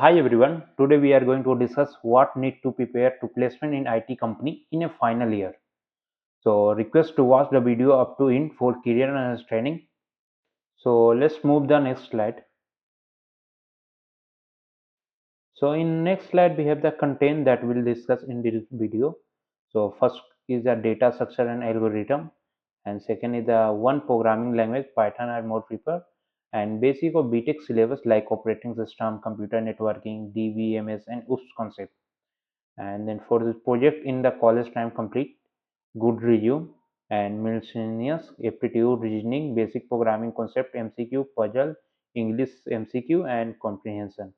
Hi everyone. Today we are going to discuss what need to prepare to placement in IT company in a final year. So request to watch the video up to in for career and training. So let's move the next slide. So in next slide we have the content that we'll discuss in this video. So first is the data structure and algorithm, and second is the one programming language Python are more preferred, and basic of BTech syllabus like operating system, computer networking, DVMS, and OOPS concept. And then for this project in the college time complete, good resume, and miscellaneous aptitude, reasoning, basic programming concept, MCQ, puzzle, English MCQ, and comprehension.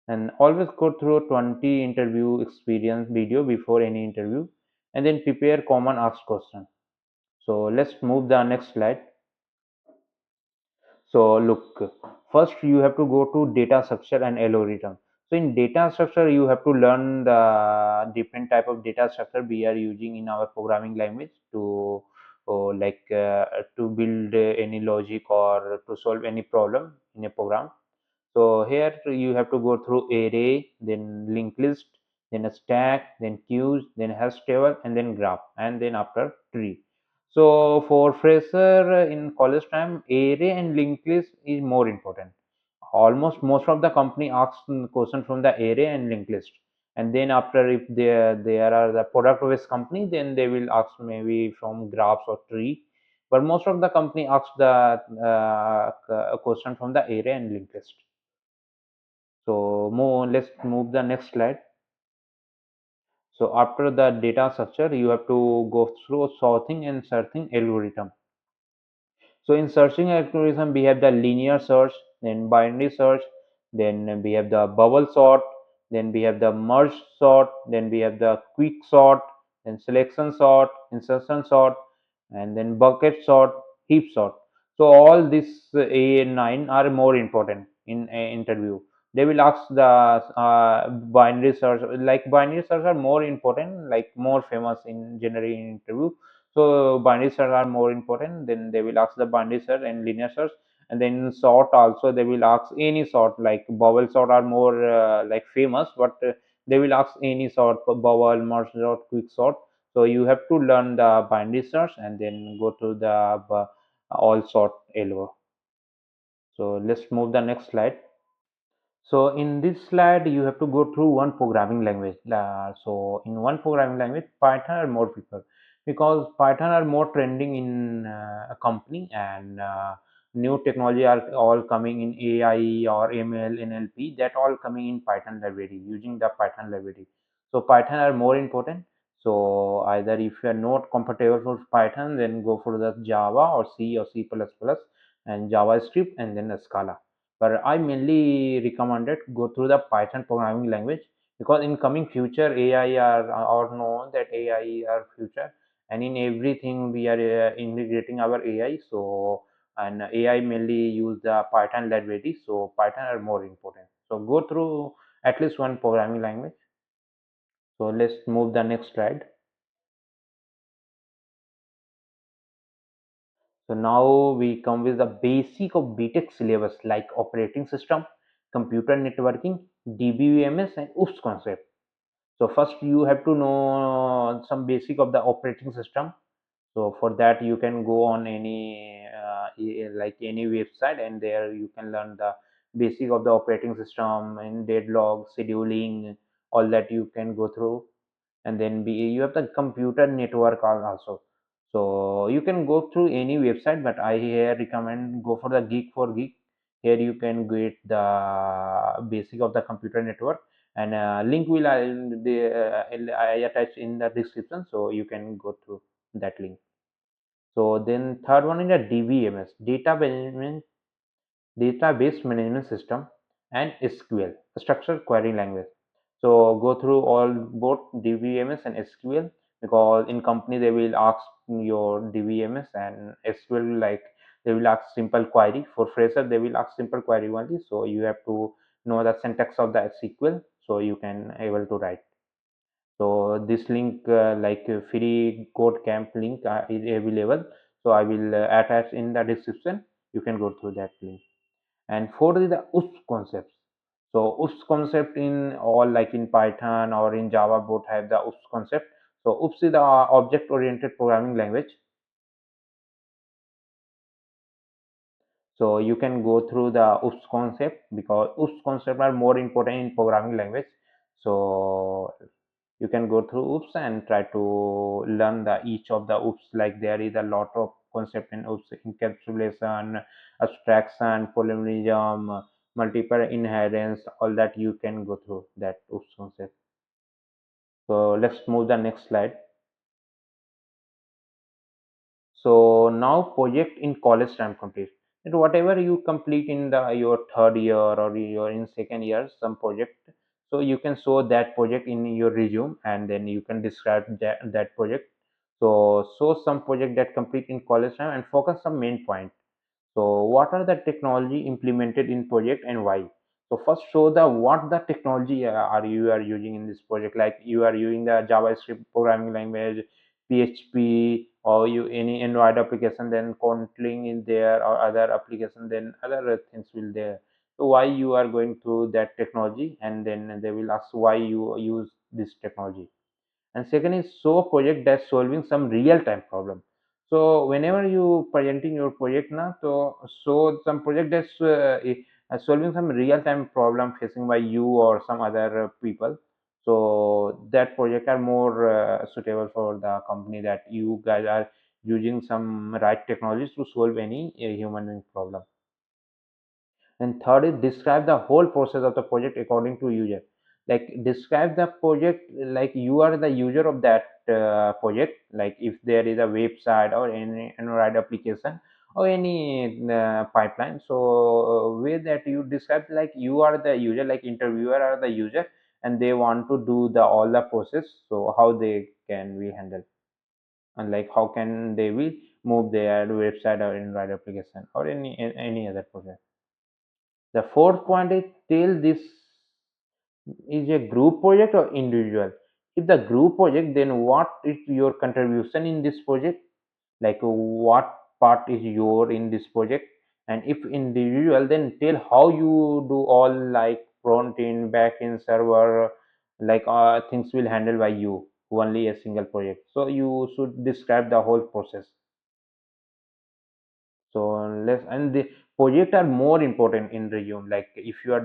And always go through 20 interview experience video before any interview, and then prepare common asked question. So let's move the next slide. So look, first you have to go to data structure and algorithm. So in data structure, you have to learn the different type of data structure we are using in our programming language to to build any logic or to solve any problem in a program. So here you have to go through array, then linked list, then a stack, then queues, then hash table, and then graph, and then after tree. So for fresher in college time, array and linked list is more important. Almost most of the company asks question from the array and linked list, and then after if there are the product based company, then they will ask maybe from graphs or tree. But most of the company asks the question from the array and linked list. So let's move the next slide. So after the data structure, you have to go through sorting and searching algorithm. So in searching algorithm, we have the linear search, then binary search, then we have the bubble sort, then we have the merge sort, then we have the quick sort, then selection sort, insertion sort, and then bucket sort, heap sort. So all these A9 are more important in interview. They will ask the binary search, like binary search are more important, like more famous in generally in interview. So binary search are more important. Then they will ask the binary search and linear search, and then sort also they will ask any sort, like bubble sort are more like famous, but they will ask any sort, bubble, merge sort, quick sort. So you have to learn the binary search and then go to the all sort algo. So let's move the next slide. So in this slide, you have to go through one programming language. So in one programming language, Python are more preferred because Python are more trending in a company, and new technology are all coming in AI or ML, NLP. That all coming in Python library, using the Python library. So Python are more important. So either if you are not comfortable with Python, then go for the Java or C or C++ and JavaScript, and then Scala. But I mainly recommended go through the Python programming language because in coming future AI are or known that AI are future, and in everything we are integrating our AI. So and AI mainly use the Python library, so Python are more important. So go through at least one programming language. So let's move the next slide. So now we come with the basic of BTech syllabus like operating system, computer networking, DBMS, and OOPS concept. So first you have to know some basic of the operating system. So for that you can go on any like any website, and there you can learn the basic of the operating system and deadlock, scheduling, all that you can go through. And then you have the computer network also. So you can go through any website, but I here recommend go for the Geek for Geek. Here you can get the basic of the computer network, and link will I attach in the description, so you can go through that link. So then third one is the DBMS, database management system, and SQL, structured query language. So go through all both DBMS and SQL, because in company they will ask your DBMS and SQL, like they will ask simple query. For fresher they will ask simple query only, so you have to know the syntax of the SQL so you can able to write. So this link like free code camp link is available, so I will attach in the description. You can go through that link. And fourth is the OOPS concepts. So oops concept in all, like in Python or in Java, both have the oops concept. So oops is the object oriented programming language. So you can go through the oops concept because oops concept are more important in programming language. So you can go through oops and try to learn the each of the oops. Like there is a lot of concept in oops: encapsulation, abstraction, polymerism, multiple inheritance, all that you can go through that oops concept. So let's move the next slide. So now project in college time complete. And whatever you complete in the your third year or your in second year, some project. So you can show that project in your resume and then you can describe that project. So show some project that complete in college time and focus some main point. So what are the technology implemented in project and why? So first show the what the technology are using in this project. Like you are using the JavaScript programming language, PHP, or you any Android application, then Kotlin in there or other application, then other things will there. So why you are going through that technology, and then they will ask why you use this technology. And second is show a project that's solving some real time problem. So whenever you presenting your project now, so show some project that's solving some real time problem facing by you or some other people. So that project are more suitable for the company, that you guys are using some right technologies to solve any human being problem. And third is describe the whole process of the project according to user. Like describe the project like you are the user of that project. Like if there is a website or any Android application or any pipeline. So way that you describe, like you are the user, like interviewer are the user, and they want to do the all the process. So how they can we handle, and like how can they will move their website or Android application or any other project. The fourth point is tell this is a group project or individual. If the group project, then what is your contribution in this project? Like what part is your in this project? And if individual, then tell how you do all, like front end, back end, server, like things will handle by you, only a single project. So you should describe the whole process. So less, and the project are more important in resume. Like if you are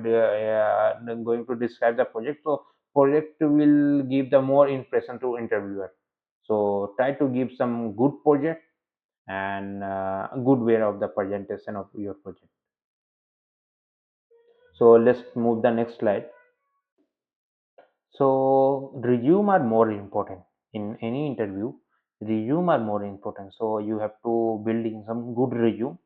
going to describe the project, so project will give the more impression to interviewer. So try to give some good project and a good way of the presentation of your project. So let's move the next slide. So resume are more important in any interview. Resume are more important, so you have to building some good resume.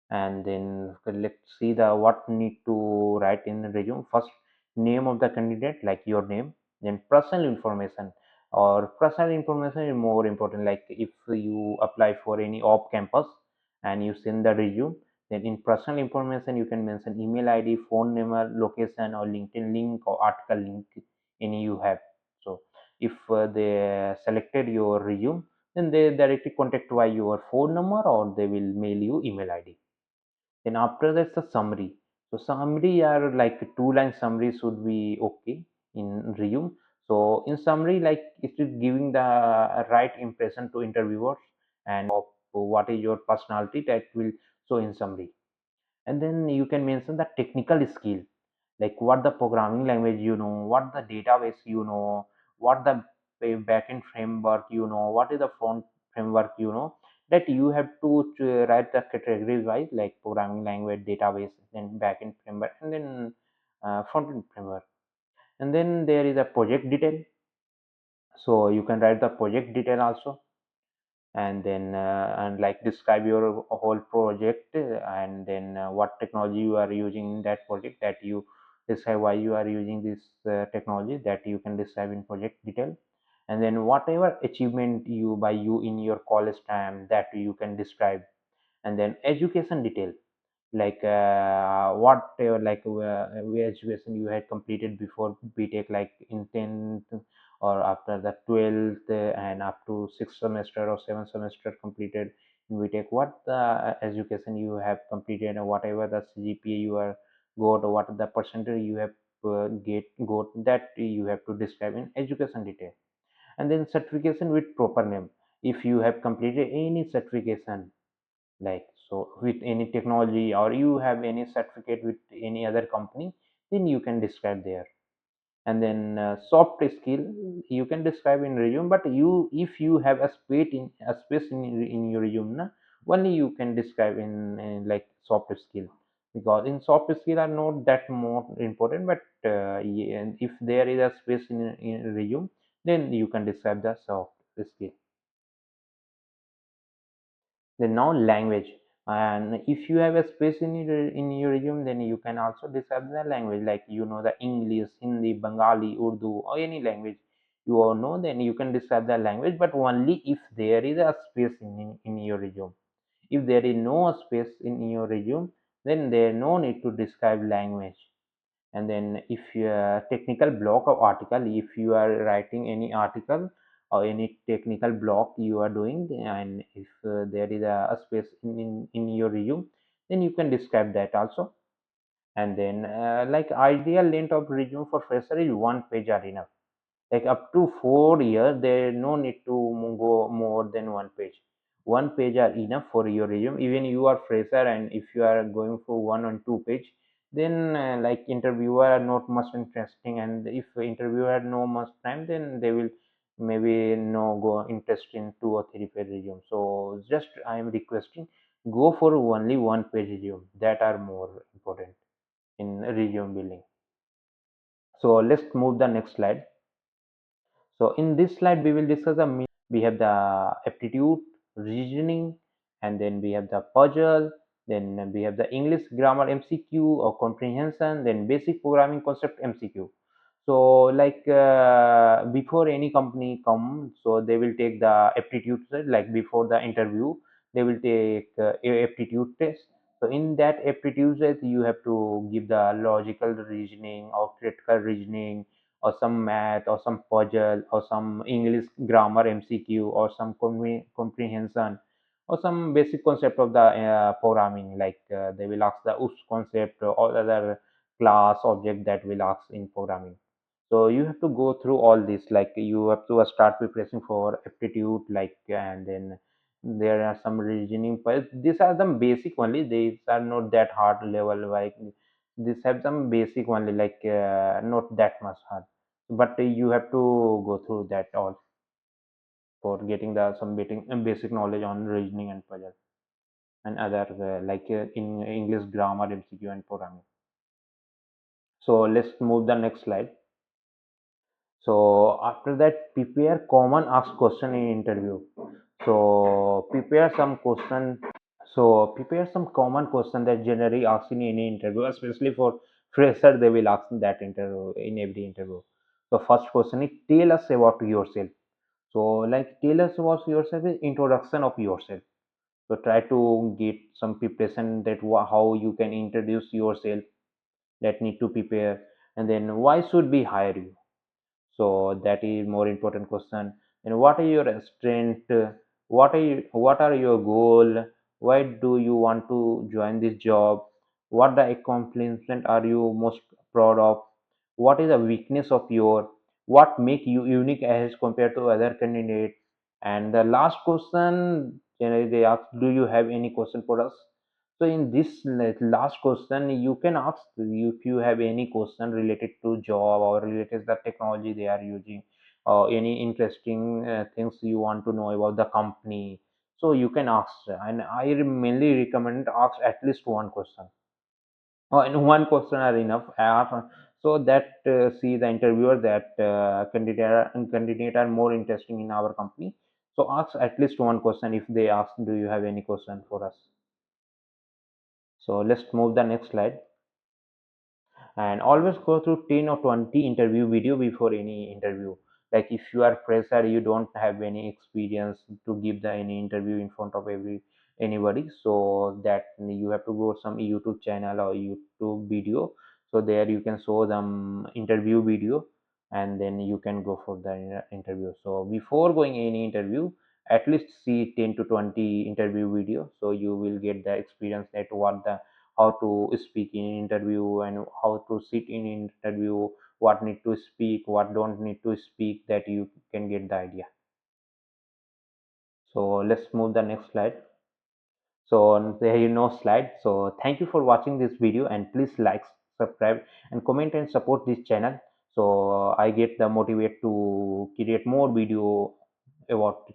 And then let's see the what need to write in the resume. First, name of the candidate, like your name. Then personal information, or personal information is more important. Like if you apply for any off campus and you send the resume, then in personal information you can mention email ID, phone number, location, or LinkedIn link or article link any you have. So if they selected your resume, then they directly contact by your phone number or they will mail you email ID. Then after that's the summary. So summary are like two-line summary should be okay in resume. So in summary, like it is giving the right impression to interviewers and of what is your personality, that will show in summary. And then you can mention the technical skill, like what the programming language you know, what the database you know, what the backend framework you know, what is the front framework you know. That you have to write the categories wise, like programming language, database, then backend framework, and then front end framework. And then there is a project detail, so you can write the project detail also. And then and like describe your whole project, and then what technology you are using in that project, that you describe why you are using this technology, that you can describe in project detail. And then whatever achievement you by you in your college time, that you can describe. And then education detail, like what like where education you had completed before BTech, like in 10th or after the 12th, and up to 6th semester or 7th semester completed in BTech, what the education you have completed, and whatever the CGPA you are got, or what the percentage you have get got that you have to describe in education detail. And then certification with proper name. If you have completed any certification, like so with any technology, or you have any certificate with any other company, then you can describe there. And then soft skill you can describe in resume, but you if you have a space in your resume na, only you can describe in like soft skill, because in soft skill are not that more important, but yeah, if there is a space in resume, then you can describe the soft skill. Then now language, and if you have a space in your resume, then you can also describe the language, like the English, Hindi, Bengali, Urdu, or any language you all know, then you can describe the language, but only if there is a space in your resume. If there is no space in your resume, then there no need to describe language. And then if you technical block of article, if you are writing any article or any technical block you are doing, and if there is a space in your resume, then you can describe that also. And then like ideal length of resume for fresher is one page are enough, like up to 4 years there no need to go more than one page. One page are enough for your resume, even you are fresher, and if you are going for 1 or 2 page, then like interviewer are not much interesting, and if interviewer had no much time, then they will maybe no go interest in 2 or 3 page resume. So just I am requesting, go for only one page resume, that are more important in resume building. So let's move the next slide. So in this slide, we will discuss we have the aptitude, reasoning, and then we have the puzzle, then we have the English grammar MCQ or comprehension, then basic programming concept MCQ. So like before any company come, so they will take the aptitude test, like before the interview, they will take a aptitude test. So in that aptitude test, you have to give the logical reasoning or critical reasoning, or some math, or some puzzle, or some English grammar MCQ, or some comprehension, or some basic concept of the programming. Like they will ask the OOPS concept or other class object that will ask in programming. So you have to go through all this. Like you have to start preparing for aptitude, like, and then there are some reasoning. But these are the basic only. These are not that hard level. Like these have some basic only, like not that much hard, but you have to go through that all for getting the some basic knowledge on reasoning and puzzle and other like in English grammar MCQ and programming. So let's move the next slide. So after that, prepare common asked question in interview. So prepare some question. So prepare some common question that generally asked in any interview, especially for fresher. They will ask that interview in every interview. So first question is, tell us about yourself. So like tell us about yourself is introduction of yourself. So try to get some preparation that how you can introduce yourself, that need to prepare. And then why should we hire you? So that is more important question. And what are your strength? What are your goal? Why do you want to join this job? What the accomplishment are you most proud of? What is the weakness of your? What make you unique as compared to other candidates? And the last question, generally they ask, do you have any question for us? So in this last question, you can ask if you have any question related to job or related to the technology they are using, or any interesting things you want to know about the company. So you can ask, and I mainly recommend ask at least one question. And one question are enough. So that see the interviewer that candidate are more interesting in our company. So ask at least one question if they ask, do you have any question for us? So let's move the next slide. And always go through 10 or 20 interview video before any interview. Like if you are fresher, you don't have any experience to give the any interview in front of anybody, so that you have to go some YouTube channel or YouTube video. So there you can show them interview video, and then you can go for the interview. So before going any interview, at least see 10 to 20 interview video, so you will get the experience that how to speak in interview and how to sit in interview, what need to speak, what don't need to speak, that you can get the idea. So let's move the next slide. So there you know slide. So thank you for watching this video, and please like, subscribe, and comment and support this channel. So I get the motivate to create more video about